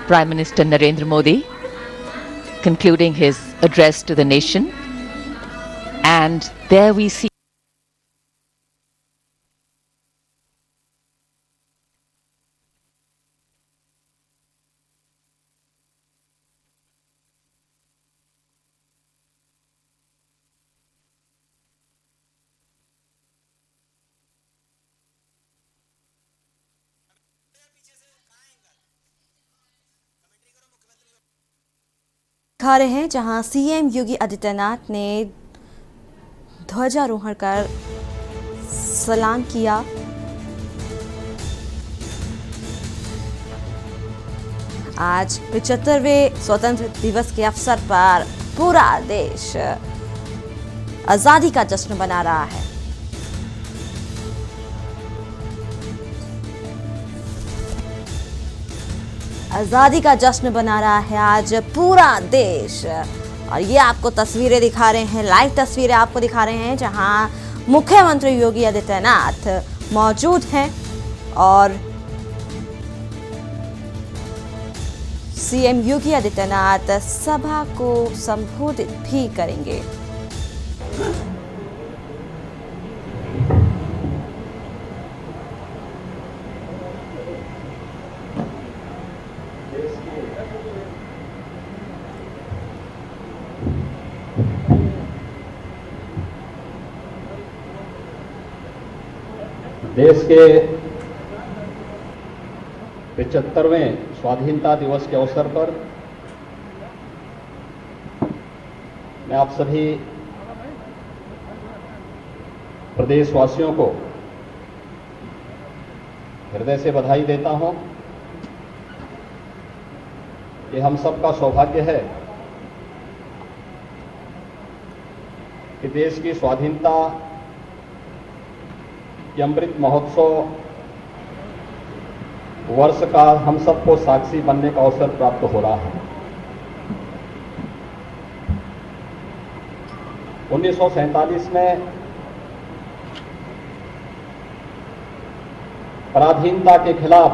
Prime Minister Narendra Modi concluding his address to the nation. And there we see दिखा रहे हैं जहां CM Yogi Adityanath ने ध्वजारोहण कर सलाम किया। आज 75वें स्वतंत्र दिवस के अवसर पर पूरा देश आजादी का जश्न मना रहा है। आजादी का जश्न बना रहा है आज पूरा देश। और ये आपको तस्वीरें दिखा रहे हैं, लाइव तस्वीरें आपको दिखा रहे हैं जहां मुख्यमंत्री योगी आदित्यनाथ मौजूद हैं और सीएम योगी आदित्यनाथ सभा को संबोधित भी करेंगे। देश के 75वें स्वाधीनता दिवस के अवसर पर मैं आप सभी प्रदेशवासियों को हृदय से बधाई देता हूं। ये हम सबका सौभाग्य है कि देश की स्वाधीनता कि अमृत महोत्सव वर्ष का हम सबको साक्षी बनने का अवसर प्राप्त हो रहा है। 1947 में पराधीनता के खिलाफ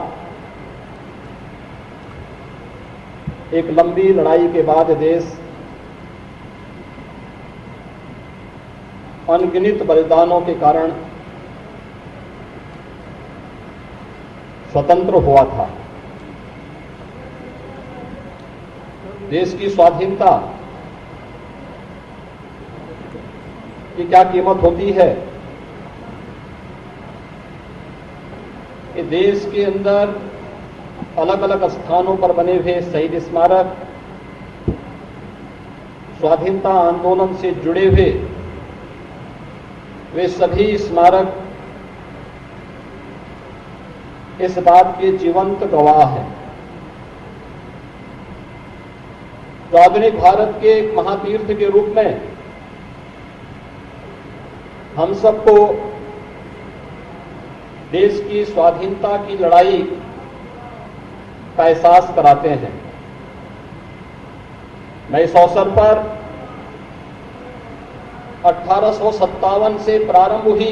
एक लंबी लड़ाई के बाद देश अनगिनत बलिदानों के कारण स्वतंत्र हुआ था। देश की स्वाधीनता की क्या कीमत होती है कि देश के अंदर अलग अलग स्थानों पर बने हुए शहीद स्मारक, स्वाधीनता आंदोलन से जुड़े हुए वे सभी स्मारक इस बात के जीवंत गवाह हैं। तो आधुनिक भारत के एक महातीर्थ के रूप में हम सबको देश की स्वाधीनता की लड़ाई का एहसास कराते हैं। मैं इस अवसर पर 1857 से प्रारंभ हुई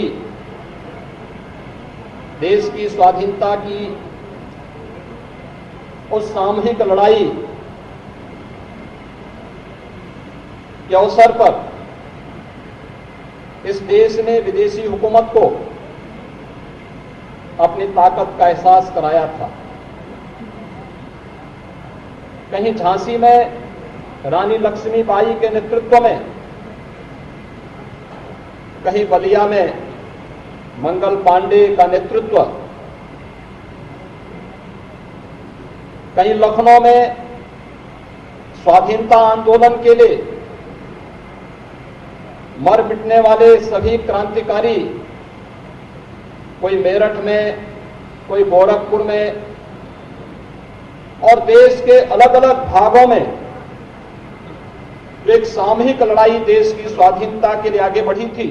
देश की स्वाधीनता की उस सामूहिक लड़ाई के अवसर पर इस देश ने विदेशी हुकूमत को अपनी ताकत का एहसास कराया था। कहीं झांसी में रानी लक्ष्मीबाई के नेतृत्व में, कहीं बलिया में मंगल पांडे का नेतृत्व, कहीं लखनऊ में स्वाधीनता आंदोलन के लिए मर मिटने वाले सभी क्रांतिकारी, कोई मेरठ में, कोई गोरखपुर में और देश के अलग अलग भागों में एक सामूहिक लड़ाई देश की स्वाधीनता के लिए आगे बढ़ी थी।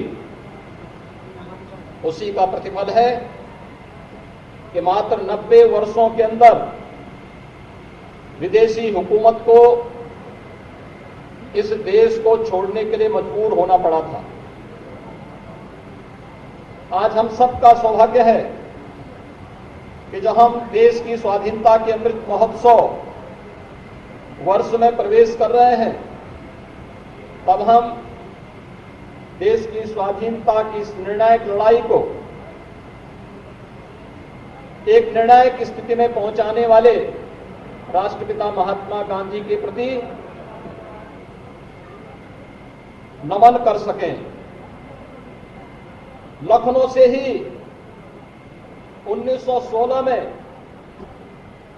उसी का प्रतिफल है कि मात्र 90 वर्षों के अंदर विदेशी हुकूमत को इस देश को छोड़ने के लिए मजबूर होना पड़ा था। आज हम सबका सौभाग्य है कि जब हम देश की स्वाधीनता के अमृत महोत्सव वर्ष में प्रवेश कर रहे हैं, तब हम देश की स्वाधीनता की इस निर्णायक लड़ाई को एक निर्णायक स्थिति में पहुंचाने वाले राष्ट्रपिता महात्मा गांधी के प्रति नमन कर सकें। लखनऊ से ही 1916 में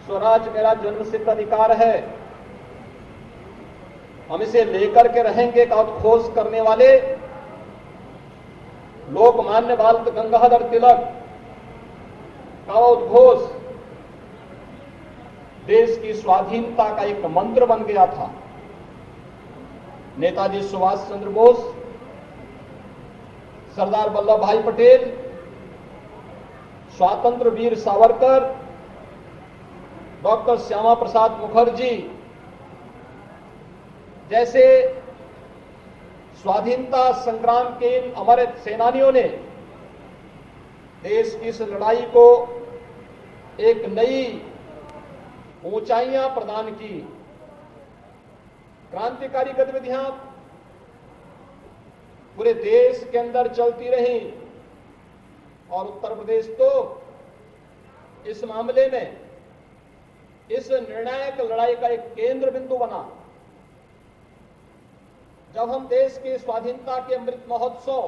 स्वराज मेरा जन्मसिद्ध अधिकार है, हम इसे लेकर के रहेंगे का उद्घोष करने वाले लोकमान्य बाल गंगाधर तिलक का उद्घोष देश की स्वाधीनता का एक मंत्र बन गया था। नेताजी सुभाष चंद्र बोस, सरदार वल्लभ भाई पटेल, स्वातंत्र वीर सावरकर, डॉक्टर श्यामा प्रसाद मुखर्जी जैसे स्वाधीनता संग्राम के इन अमर सेनानियों ने देश की इस लड़ाई को एक नई ऊंचाइयां प्रदान की। क्रांतिकारी गतिविधियां पूरे देश के अंदर चलती रही और उत्तर प्रदेश तो इस मामले में इस निर्णायक लड़ाई का एक केंद्र बिंदु बना। जब हम देश के स्वाधीनता के अमृत महोत्सव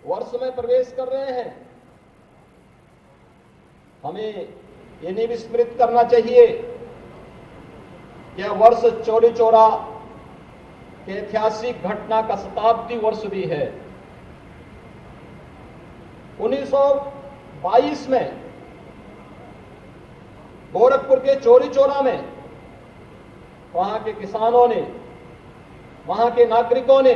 वर्ष में प्रवेश कर रहे हैं, हमें ये नहीं विस्मृत करना चाहिए कि यह वर्ष चौरी चौरा के ऐतिहासिक घटना का शताब्दी वर्ष भी है। 1922 में गोरखपुर के चौरी चौरा में वहां के किसानों ने, वहां के नागरिकों ने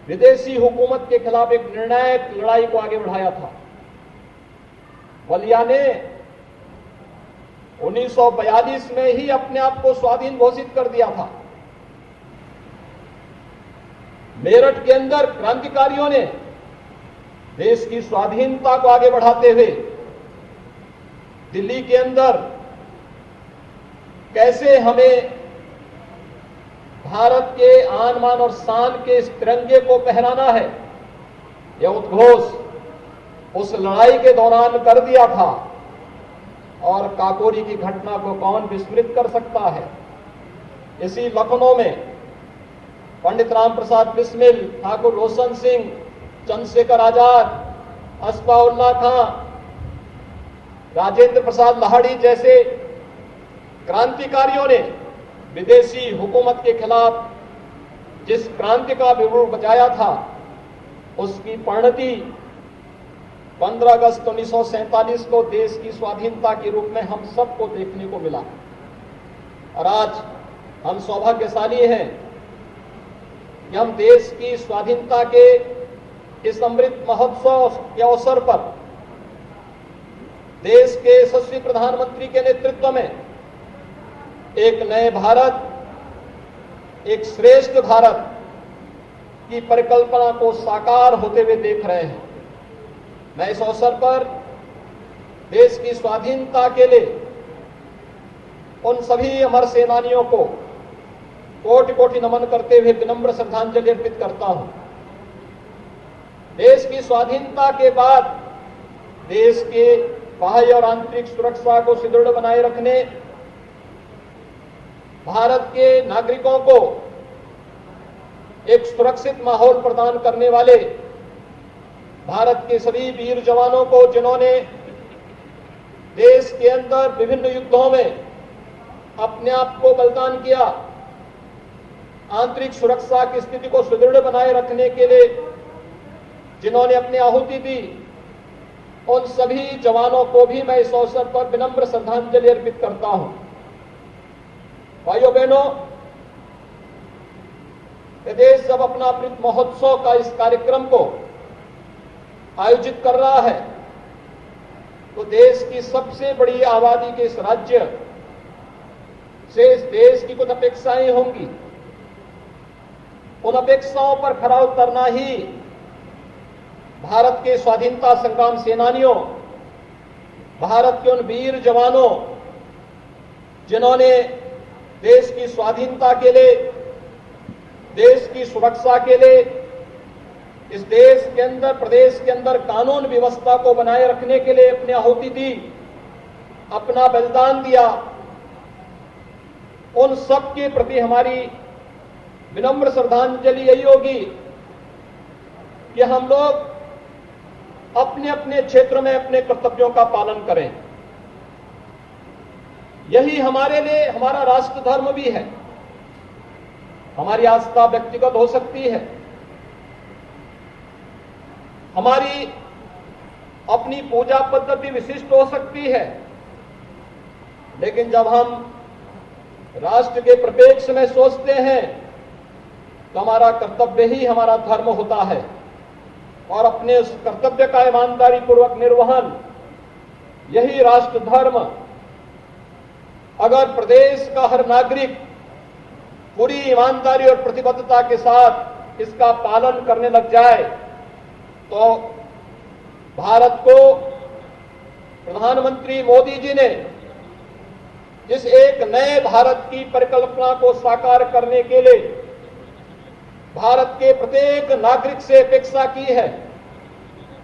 विदेशी हुकूमत के खिलाफ एक निर्णायक लड़ाई को आगे बढ़ाया था। बलिया ने 1942 में ही अपने आप को स्वाधीन घोषित कर दिया था। मेरठ के अंदर क्रांतिकारियों ने देश की स्वाधीनता को आगे बढ़ाते हुए दिल्ली के अंदर कैसे हमें भारत के आन मान और शान के इस तिरंगे को पहनाना है, यह उद्घोष उस लड़ाई के दौरान कर दिया था। और काकोरी की घटना को कौन विस्मृत कर सकता है। इसी लखनऊ में पंडित राम प्रसाद बिस्मिल, ठाकुर रोशन सिंह, चंद्रशेखर आजाद, अस्फाउल्लाह खां, राजेंद्र प्रसाद लाहिड़ी जैसे क्रांतिकारियों ने विदेशी हुकूमत के खिलाफ जिस क्रांति का विरूप बचाया था, उसकी परिणति 15 अगस्त 1947 को देश की स्वाधीनता के रूप में हम सबको देखने को मिला। और आज हम सौभाग्यशाली हैं कि हम देश की स्वाधीनता के इस अमृत महोत्सव के अवसर पर देश के यशस्वी प्रधानमंत्री के नेतृत्व में एक नए भारत, एक श्रेष्ठ भारत की परिकल्पना को साकार होते हुए देख रहे हैं। मैं इस अवसर पर देश की स्वाधीनता के लिए उन सभी अमर सेनानियों को कोटि कोटि नमन करते हुए विनम्र श्रद्धांजलि अर्पित करता हूं। देश की स्वाधीनता के बाद देश के बाह्य और आंतरिक सुरक्षा को सुदृढ़ बनाए रखने, भारत के नागरिकों को एक सुरक्षित माहौल प्रदान करने वाले भारत के सभी वीर जवानों को, जिन्होंने देश के अंदर विभिन्न युद्धों में अपने आप को बलिदान किया, आंतरिक सुरक्षा की स्थिति को सुदृढ़ बनाए रखने के लिए जिन्होंने अपनी आहुति दी, उन सभी जवानों को भी मैं इस अवसर पर विनम्र श्रद्धांजलि अर्पित करता हूं। भाइयों बहनों, देश जब अपना अमृत महोत्सव का इस कार्यक्रम को आयोजित कर रहा है, तो देश की सबसे बड़ी आबादी के इस राज्य से इस देश की कुछ अपेक्षाएं होंगी। उन अपेक्षाओं पर खरा उतरना ही भारत के स्वाधीनता संग्राम सेनानियों, भारत के उन वीर जवानों जिन्होंने देश की स्वाधीनता के लिए, देश की सुरक्षा के लिए, इस देश के अंदर, प्रदेश के अंदर कानून व्यवस्था को बनाए रखने के लिए अपनी आहुति दी, अपना बलिदान दिया, उन सब के प्रति हमारी विनम्र श्रद्धांजलि यही होगी कि हम लोग अपने अपने क्षेत्र में अपने कर्तव्यों का पालन करें। यही हमारे लिए हमारा राष्ट्र धर्म भी है। हमारी आस्था व्यक्तिगत हो सकती है, हमारी अपनी पूजा पद्धति विशिष्ट हो सकती है, लेकिन जब हम राष्ट्र के परिप्रेक्ष्य में सोचते हैं तो हमारा कर्तव्य ही हमारा धर्म होता है और अपने उस कर्तव्य का ईमानदारी पूर्वक निर्वहन, यही राष्ट्र धर्म। अगर प्रदेश का हर नागरिक पूरी ईमानदारी और प्रतिबद्धता के साथ इसका पालन करने लग जाए तो भारत को प्रधानमंत्री मोदी जी ने इस एक नए भारत की परिकल्पना को साकार करने के लिए भारत के प्रत्येक नागरिक से अपेक्षा की है।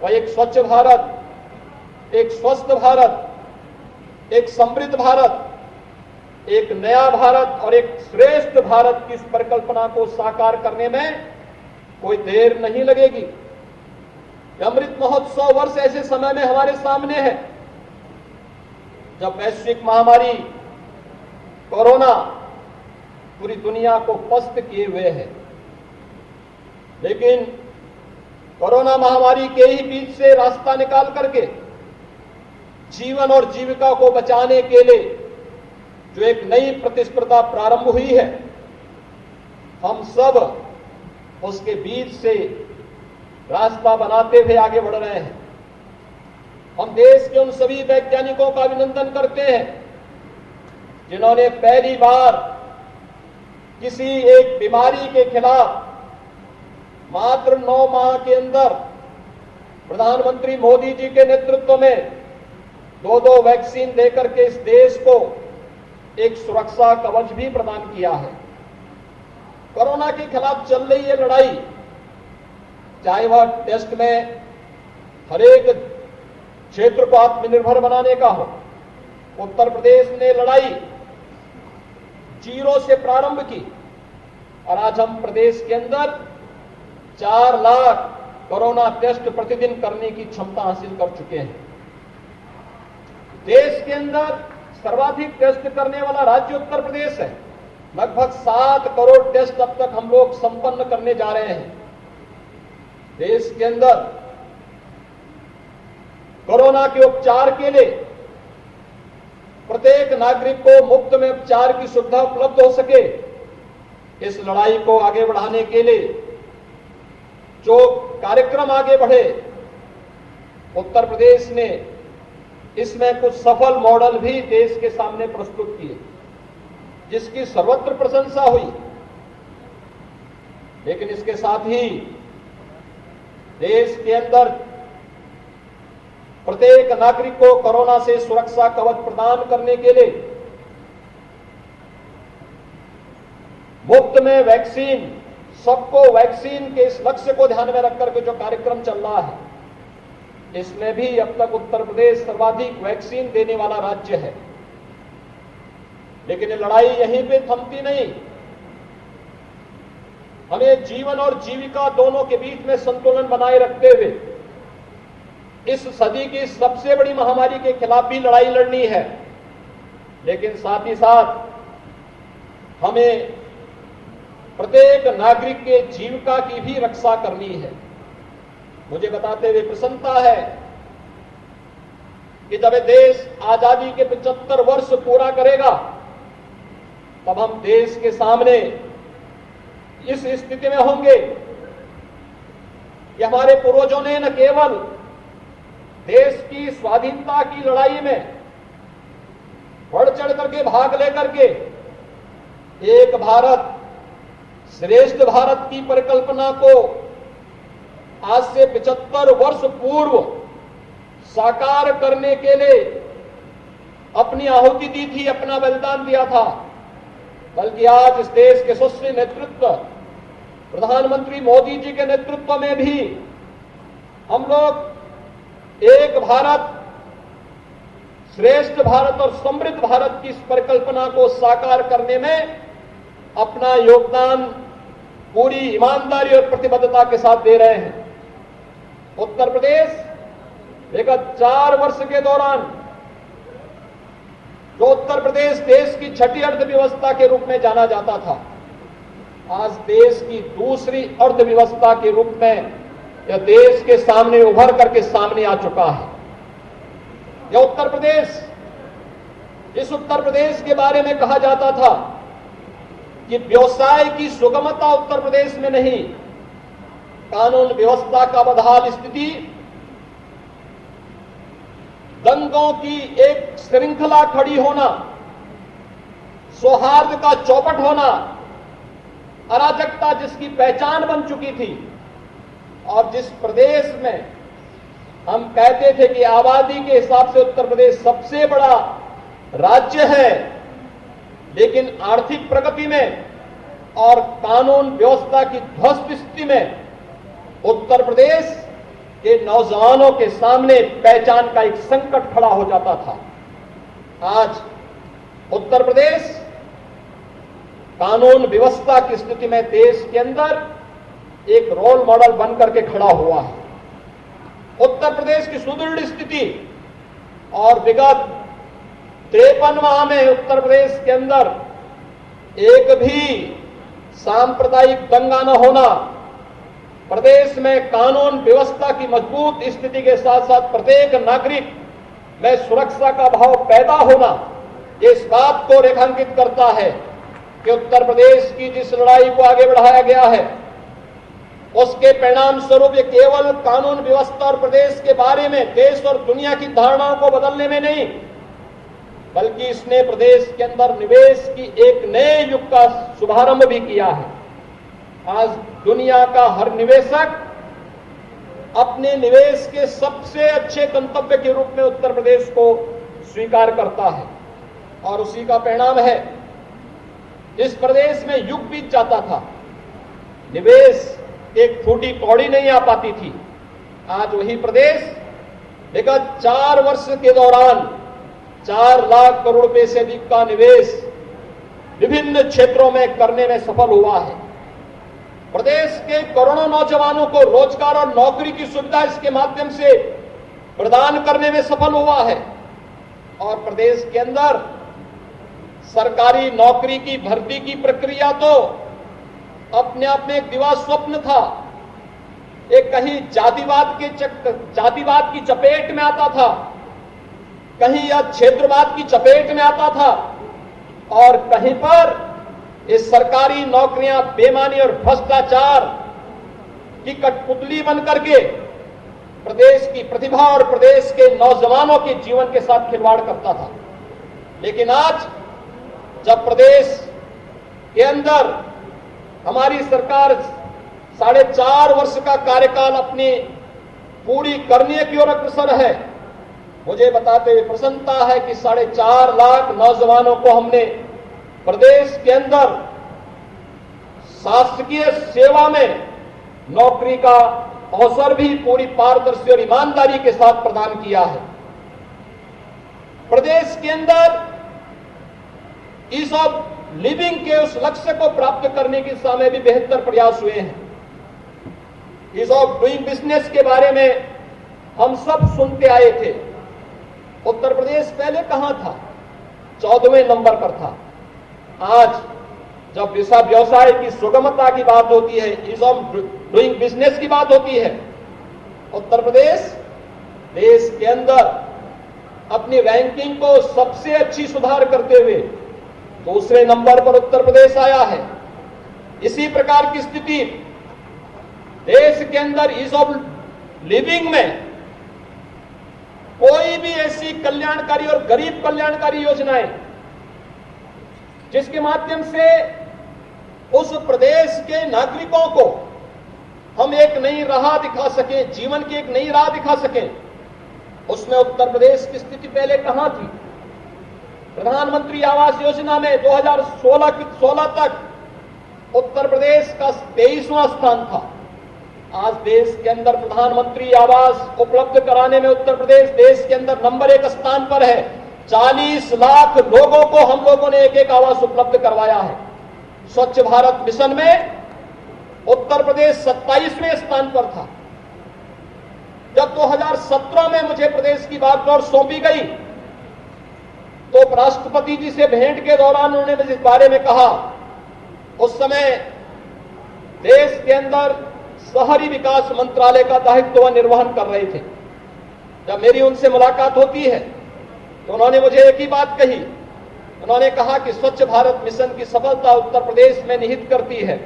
वह एक स्वच्छ भारत, एक स्वस्थ भारत, एक समृद्ध भारत, एक नया भारत और एक श्रेष्ठ भारत की इस परिकल्पना को साकार करने में कोई देर नहीं लगेगी। अमृत महोत्सव वर्ष ऐसे समय में हमारे सामने है जब वैश्विक महामारी कोरोना पूरी दुनिया को पस्त किए हुए है, लेकिन कोरोना महामारी के ही बीच से रास्ता निकाल करके जीवन और जीविका को बचाने के लिए जो एक नई प्रतिस्पर्धा प्रारंभ हुई है, हम सब उसके बीच से रास्ता बनाते हुए आगे बढ़ रहे हैं। हम देश के उन सभी वैज्ञानिकों का अभिनंदन करते हैं जिन्होंने पहली बार किसी एक बीमारी के खिलाफ मात्र 9 माह के अंदर प्रधानमंत्री मोदी जी के नेतृत्व में 2 वैक्सीन देकर के इस देश को एक सुरक्षा कवच भी प्रदान किया है। कोरोना के खिलाफ चल रही है लड़ाई, चाहे वह टेस्ट में हर एक क्षेत्र को आत्मनिर्भर बनाने का हो। उत्तर प्रदेश ने लड़ाई 0 से प्रारंभ की और आज हम प्रदेश के अंदर 4 लाख कोरोना टेस्ट प्रतिदिन करने की क्षमता हासिल कर चुके हैं। देश के अंदर सर्वाधिक टेस्ट करने वाला राज्य उत्तर प्रदेश है। लगभग 7 करोड़ टेस्ट अब तक हम लोग संपन्न करने जा रहे हैं। देश के अंदर कोरोना के उपचार के लिए प्रत्येक नागरिक को मुफ्त में उपचार की सुविधा उपलब्ध हो सके, इस लड़ाई को आगे बढ़ाने के लिए जो कार्यक्रम आगे बढ़े, उत्तर प्रदेश ने इसमें कुछ सफल मॉडल भी देश के सामने प्रस्तुत किए जिसकी सर्वत्र प्रशंसा हुई। लेकिन इसके साथ ही देश के अंदर प्रत्येक नागरिक को कोरोना से सुरक्षा कवच प्रदान करने के लिए मुफ्त में वैक्सीन, सबको वैक्सीन के इस लक्ष्य को ध्यान में रखकर के जो कार्यक्रम चल रहा है, इसमें भी अब तक उत्तर प्रदेश सर्वाधिक वैक्सीन देने वाला राज्य है। लेकिन ये लड़ाई यहीं पे थमती नहीं। हमें जीवन और जीविका दोनों के बीच में संतुलन बनाए रखते हुए इस सदी की सबसे बड़ी महामारी के खिलाफ भी लड़ाई लड़नी है, लेकिन साथ ही साथ हमें प्रत्येक नागरिक के जीविका की भी रक्षा करनी है। मुझे बताते हुए प्रसन्नता है कि जब देश आजादी के 75 वर्ष पूरा करेगा तब हम देश के सामने इस स्थिति में होंगे कि हमारे पूर्वजों ने न केवल देश की स्वाधीनता की लड़ाई में बढ़ चढ़ करके भाग लेकर के एक भारत श्रेष्ठ भारत की परिकल्पना को आज से 75 वर्ष पूर्व साकार करने के लिए अपनी आहुति दी थी, अपना बलिदान दिया था, बल्कि आज इस देश के यशस्वी नेतृत्व प्रधानमंत्री मोदी जी के नेतृत्व में भी हम लोग एक भारत श्रेष्ठ भारत और समृद्ध भारत की इस परिकल्पना को साकार करने में अपना योगदान पूरी ईमानदारी और प्रतिबद्धता के साथ दे रहे हैं। उत्तर प्रदेश विगत 4 वर्ष के दौरान जो उत्तर प्रदेश देश की छठी अर्थव्यवस्था के रूप में जाना जाता था, आज देश की दूसरी अर्थव्यवस्था के रूप में यह देश के सामने उभर करके सामने आ चुका है। यह उत्तर प्रदेश, इस उत्तर प्रदेश के बारे में कहा जाता था कि व्यवसाय की सुगमता उत्तर प्रदेश में नहीं, कानून व्यवस्था का बदहाल स्थिति, दंगों की एक श्रृंखला खड़ी होना, सौहार्द का चौपट होना, अराजकता जिसकी पहचान बन चुकी थी, और जिस प्रदेश में हम कहते थे कि आबादी के हिसाब से उत्तर प्रदेश सबसे बड़ा राज्य है, लेकिन आर्थिक प्रगति में और कानून व्यवस्था की ध्वस्त स्थिति में उत्तर प्रदेश के नौजवानों के सामने पहचान का एक संकट खड़ा हो जाता था। आज उत्तर प्रदेश कानून व्यवस्था की स्थिति में देश के अंदर एक रोल मॉडल बनकर के खड़ा हुआ है। उत्तर प्रदेश की सुदृढ़ स्थिति और विगत 53 माह में उत्तर प्रदेश के अंदर एक भी सांप्रदायिक दंगा न होना, प्रदेश में कानून व्यवस्था की मजबूत स्थिति के साथ साथ प्रत्येक नागरिक में सुरक्षा का भाव पैदा होना, इस बात को रेखांकित करता है कि उत्तर प्रदेश की जिस लड़ाई को आगे बढ़ाया गया है, उसके परिणाम स्वरूप ये केवल कानून व्यवस्था और प्रदेश के बारे में देश और दुनिया की धारणाओं को बदलने में नहीं, बल्कि इसने प्रदेश के अंदर निवेश की एक नए युग का शुभारंभ भी किया है। आज दुनिया का हर निवेशक अपने निवेश के सबसे अच्छे गंतव्य के रूप में उत्तर प्रदेश को स्वीकार करता है, और उसी का परिणाम है इस प्रदेश में युग बीत जाता था, निवेश एक फूटी कौड़ी नहीं आ पाती थी। आज वही प्रदेश विगत 4 वर्ष के दौरान 4 लाख करोड़ रुपए से अधिक का निवेश विभिन्न क्षेत्रों में करने में सफल हुआ है। प्रदेश के करोड़ों नौजवानों को रोजगार और नौकरी की सुविधा इसके माध्यम से प्रदान करने में सफल हुआ है, और प्रदेश के अंदर सरकारी नौकरी की भर्ती की प्रक्रिया तो अपने आप में एक दिवा स्वप्न था, एक कहीं जातिवाद की चपेट में आता था, कहीं यह क्षेत्रवाद की चपेट में आता था, और कहीं पर ये सरकारी नौकरियां बेईमानी और भ्रष्टाचार की कठपुतली बन करके प्रदेश की प्रतिभा और प्रदेश के नौजवानों के जीवन के साथ खिलवाड़ करता था। लेकिन आज जब प्रदेश के अंदर हमारी सरकार 4.5 वर्ष का कार्यकाल अपनी पूरी करने की ओर अग्रसर है, मुझे बताते हुए प्रसन्नता है कि 4.5 लाख नौजवानों को हमने प्रदेश के अंदर शासकीय सेवा में नौकरी का अवसर भी पूरी पारदर्शी और ईमानदारी के साथ प्रदान किया है। प्रदेश के अंदर ईज ऑफ लिविंग के उस लक्ष्य को प्राप्त करने की दिशा में भी बेहतर प्रयास हुए हैं। ईज ऑफ डूइंग बिजनेस के बारे में हम सब सुनते आए थे। उत्तर प्रदेश पहले कहां था? 14वें नंबर पर था। आज जब व्यवसाय की सुगमता की बात होती है, ईज ऑफ डूइंग बिजनेस की बात होती है, उत्तर प्रदेश देश के अंदर अपनी रैंकिंग को सबसे अच्छी सुधार करते हुए दूसरे नंबर पर उत्तर प्रदेश आया है। इसी प्रकार की स्थिति देश के अंदर ईज ऑफ लिविंग में कोई भी ऐसी कल्याणकारी और गरीब कल्याणकारी योजनाएं जिसके माध्यम से उस प्रदेश के नागरिकों को हम एक नई राह दिखा सकें, जीवन की एक नई राह दिखा सकें, उसमें उत्तर प्रदेश की स्थिति पहले कहां थी? प्रधानमंत्री आवास योजना में 2016 तक उत्तर प्रदेश का 23वां स्थान था। आज देश के अंदर प्रधानमंत्री आवास उपलब्ध कराने में उत्तर प्रदेश देश के अंदर नंबर 1 स्थान पर है। 40 लाख लोगों को हम लोगों ने एक आवास उपलब्ध करवाया है। स्वच्छ भारत मिशन में उत्तर प्रदेश 27वें स्थान पर था। जब 2017 में मुझे प्रदेश की बागडोर सौंपी गई तो राष्ट्रपति जी से भेंट के दौरान उन्होंने इस बारे में कहा। उस समय देश के अंदर शहरी विकास मंत्रालय का दायित्व वह निर्वहन कर रहे थे। जब मेरी उनसे मुलाकात होती है तो उन्होंने मुझे एक ही बात कही। उन्होंने कहा कि स्वच्छ भारत मिशन की सफलता उत्तर प्रदेश में निहित करती है,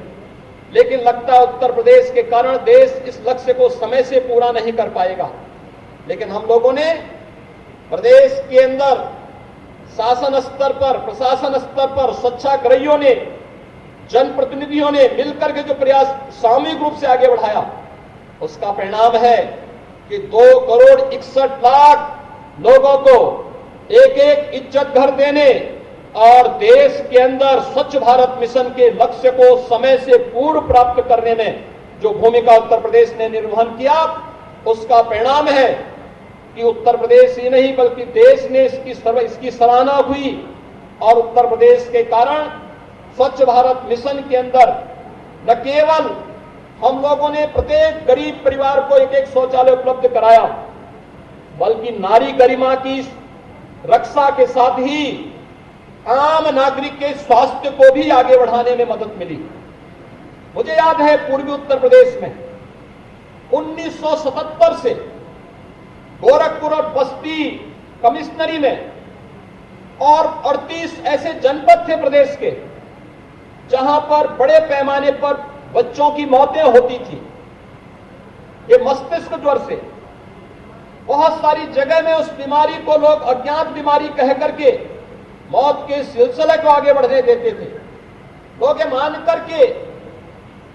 लेकिन लगता है उत्तर प्रदेश के कारण देश इस लक्ष्य को समय से पूरा नहीं कर पाएगा। लेकिन हम लोगों ने प्रदेश के अंदर शासन स्तर पर, प्रशासन स्तर पर स्वच्छाग्रहियों ने, जनप्रतिनिधियों ने मिलकर के जो प्रयास सामूहिक रूप से आगे बढ़ाया, उसका परिणाम है कि 2,61,00,000 लोगों को एक इज्जत घर देने और देश के अंदर स्वच्छ भारत मिशन के लक्ष्य को समय से पूर्व प्राप्त करने में जो भूमिका उत्तर प्रदेश ने निर्वहन किया, उसका परिणाम है कि उत्तर प्रदेश ही नहीं बल्कि देश ने इसकी सराहना हुई। और उत्तर प्रदेश के कारण स्वच्छ भारत मिशन के अंदर न केवल हम लोगों ने प्रत्येक गरीब परिवार को एक शौचालय उपलब्ध कराया, बल्कि नारी गरिमा की रक्षा के साथ ही आम नागरिक के स्वास्थ्य को भी आगे बढ़ाने में मदद मिली। मुझे याद है पूर्वी उत्तर प्रदेश में 1977 से गोरखपुर और बस्ती कमिश्नरी में और 38 ऐसे जनपद थे प्रदेश के जहां पर बड़े पैमाने पर बच्चों की मौतें होती थी ये मस्तिष्क ज्वर से। बहुत सारी जगह में उस बीमारी को लोग अज्ञात बीमारी कह करके मौत के सिलसिले को आगे बढ़ने देते थे। लोग ये मान करके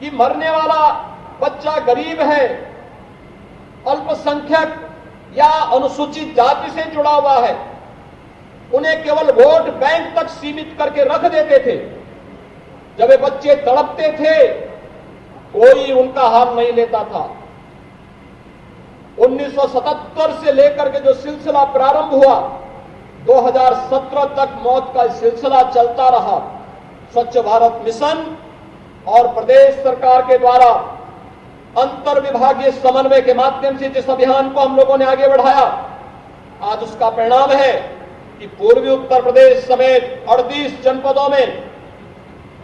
कि मरने वाला बच्चा गरीब है, अल्पसंख्यक या अनुसूचित जाति से जुड़ा हुआ है, उन्हें केवल वोट बैंक तक सीमित करके रख देते थे। जब ये बच्चे तड़पते थे कोई उनका हाथ नहीं लेता था। 1977 से लेकर के जो सिलसिला प्रारंभ हुआ 2017 तक मौत का सिलसिला चलता रहा। स्वच्छ भारत मिशन और प्रदेश सरकार के द्वारा अंतर विभागीय समन्वय के माध्यम से जिस अभियान को हम लोगों ने आगे बढ़ाया, आज उसका परिणाम है कि पूर्वी उत्तर प्रदेश समेत 38 जनपदों में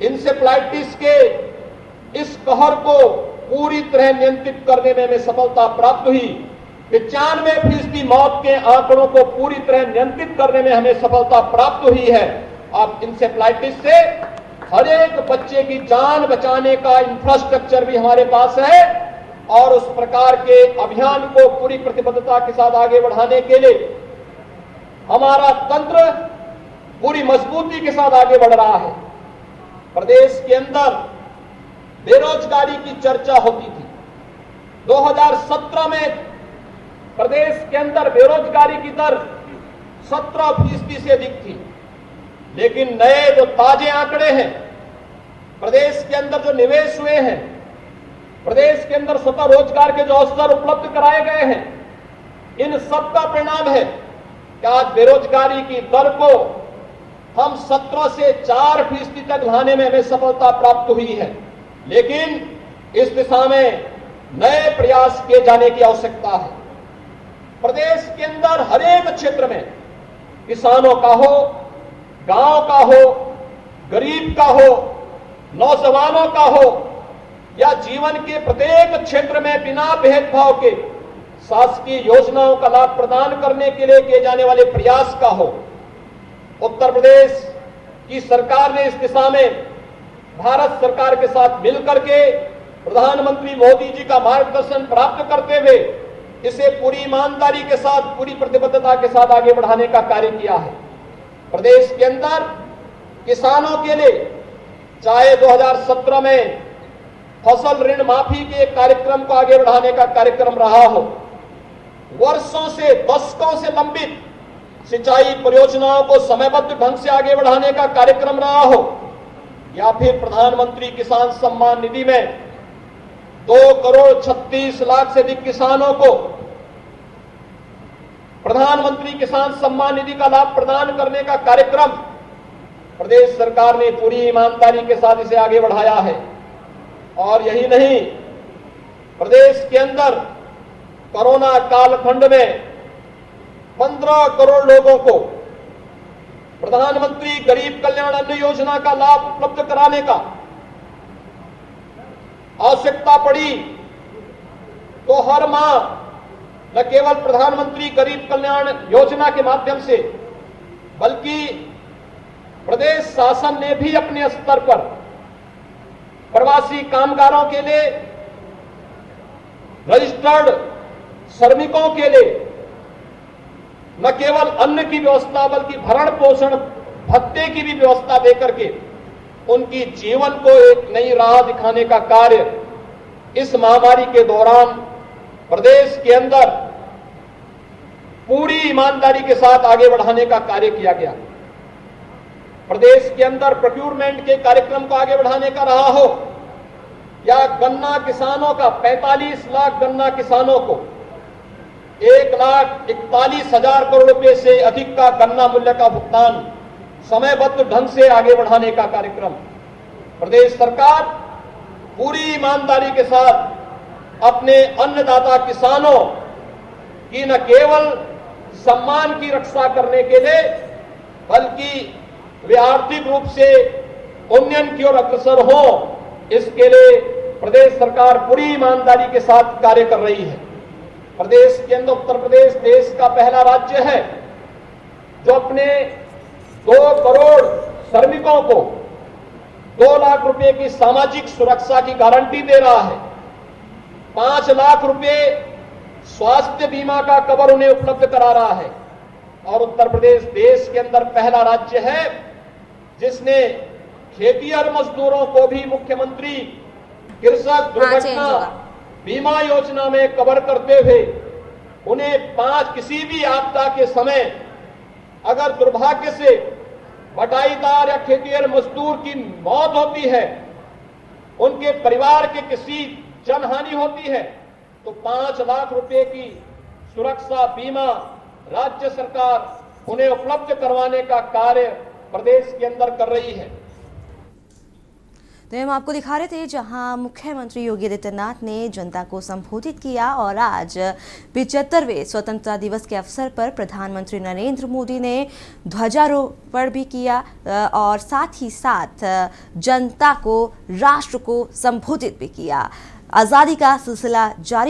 इंसेफ्लाइटिस के इस कहर को पूरी तरह नियंत्रित करने में हमें सफलता प्राप्त हुई। 95% मौत के आंकड़ों को पूरी तरह नियंत्रित करने में हमें सफलता प्राप्त हुई है। अब इंसेफ्लाइटिस से हर एक बच्चे की जान बचाने का इंफ्रास्ट्रक्चर भी हमारे पास है और उस प्रकार के अभियान को पूरी प्रतिबद्धता के साथ आगे बढ़ाने के लिए हमारा तंत्र पूरी मजबूती के साथ आगे बढ़ रहा है। प्रदेश के अंदर बेरोजगारी की चर्चा होती थी। 2017 में प्रदेश के अंदर बेरोजगारी की दर 17% से अधिक थी, लेकिन नए जो ताजे आंकड़े हैं, प्रदेश के अंदर जो निवेश हुए हैं, प्रदेश के अंदर स्वतः रोजगार के जो अवसर उपलब्ध कराए गए हैं, इन सब का परिणाम है कि आज बेरोजगारी की दर को हम 17 से 4% तक लाने में हमें सफलता प्राप्त हुई है। लेकिन इस दिशा में नए प्रयास किए जाने की आवश्यकता है। प्रदेश के अंदर हर एक क्षेत्र में किसानों का हो, गांव का हो, गरीब का हो, नौजवानों का हो या जीवन के प्रत्येक क्षेत्र में बिना भेदभाव के शासकीय योजनाओं का लाभ प्रदान करने के लिए किए जाने वाले प्रयास का हो। उत्तर प्रदेश की सरकार ने इस दिशा में भारत सरकार के साथ मिलकर के प्रधानमंत्री मोदी जी का मार्गदर्शन प्राप्त करते हुए इसे पूरी ईमानदारी के साथ, पूरी प्रतिबद्धता के साथ आगे बढ़ाने का कार्य किया है। प्रदेश के अंदर किसानों के लिए चाहे 2017 में फसल ऋण माफी के एक कार्यक्रम को आगे बढ़ाने का कार्यक्रम रहा हो, वर्षों से, दशकों से लंबित सिंचाई परियोजनाओं को समयबद्ध ढंग से आगे बढ़ाने का कार्यक्रम रहा हो, या फिर प्रधानमंत्री किसान सम्मान निधि में 2,36,00,000 से अधिक किसानों को प्रधानमंत्री किसान सम्मान निधि का लाभ प्रदान करने का कार्यक्रम प्रदेश सरकार ने पूरी ईमानदारी के साथ इसे आगे बढ़ाया है। और यही नहीं, प्रदेश के अंदर कोरोना कालखंड में 15 करोड़ लोगों को प्रधानमंत्री गरीब कल्याण अन्न योजना का लाभ उपलब्ध कराने का आवश्यकता पड़ी तो हर माह न केवल प्रधानमंत्री गरीब कल्याण योजना के माध्यम से, बल्कि प्रदेश शासन ने भी अपने स्तर पर प्रवासी कामगारों के लिए, रजिस्टर्ड श्रमिकों के लिए न केवल अन्न की व्यवस्था बल्कि भरण पोषण भत्ते की भी व्यवस्था देकर के उनकी जीवन को एक नई राह दिखाने का कार्य इस महामारी के दौरान प्रदेश के अंदर पूरी ईमानदारी के साथ आगे बढ़ाने का कार्य किया गया। प्रदेश के अंदर प्रोक्यूरमेंट के कार्यक्रम को आगे बढ़ाने का रहा हो, या गन्ना किसानों का 45 लाख गन्ना किसानों को 1,41,000 करोड़ रुपए से अधिक का गन्ना मूल्य का भुगतान समयबद्ध ढंग से आगे बढ़ाने का कार्यक्रम प्रदेश सरकार पूरी ईमानदारी के साथ अपने अन्नदाता किसानों की न केवल सम्मान की रक्षा करने के लिए, बल्कि वे आर्थिक रूप से उन्नयन की ओर अग्रसर हो, इसके लिए प्रदेश सरकार पूरी ईमानदारी के साथ कार्य कर रही है। प्रदेश के अंदर उत्तर प्रदेश देश का पहला राज्य है जो अपने 2 करोड़ श्रमिकों को 2 लाख रुपए की सामाजिक सुरक्षा की गारंटी दे रहा है। 5 लाख रुपए स्वास्थ्य बीमा का कवर उन्हें उपलब्ध करा रहा है। और उत्तर प्रदेश देश के अंदर पहला राज्य है जिसने खेतिहर मजदूरों को भी मुख्यमंत्री कृषक दुर्घटना बीमा योजना में कवर करते हुए उन्हें किसी भी आपदा के समय अगर दुर्भाग्य से बटाईदार या खेतिहर मजदूर की मौत होती है, उनके परिवार के किसी जनहानि होती है, तो 5 लाख रुपए की सुरक्षा बीमा राज्य सरकार उन्हें उपलब्ध करवाने का कार्य प्रदेश के अंदर कर रही है। तो हम आपको दिखा रहे थे जहां मुख्यमंत्री योगी आदित्यनाथ ने जनता को संबोधित किया और आज 75वें स्वतंत्रता दिवस के अवसर पर प्रधानमंत्री नरेंद्र मोदी ने ध्वजारोहण भी किया और साथ ही साथ जनता को, राष्ट्र को संबोधित भी किया। आज़ादी का सिलसिला जारी